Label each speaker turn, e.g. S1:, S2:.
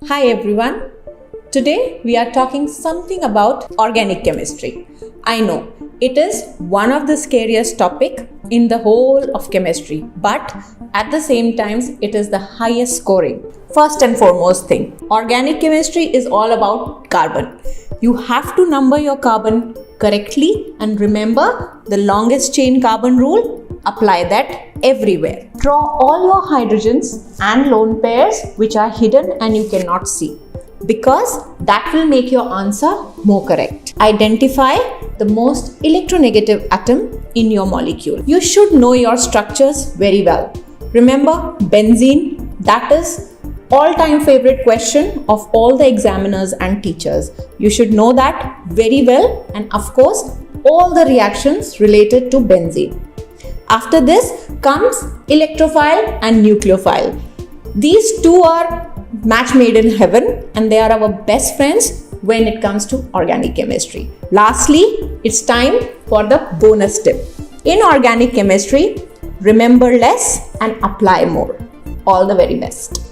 S1: Hi everyone. Today we are talking something about organic chemistry. I know it is one of the scariest topic in the whole of chemistry, but at the same time it is the highest scoring. First and foremost thing, organic chemistry is all about carbon. You have to number your carbon correctly and remember the longest chain carbon rule. Apply that everywhere. Draw all your hydrogens and lone pairs which are hidden and you cannot see, because that will make your answer more correct. Identify the most electronegative atom in your molecule. You should know your structures very well. Remember benzene, that is all-time favorite question of all the examiners and teachers. You should know that very well, and of course all the reactions related to benzene. After this comes electrophile and nucleophile. These two are match made in heaven and they are our best friends when it comes to organic chemistry. Lastly, it's time for the bonus tip. In organic chemistry, remember less and apply more. All the very best.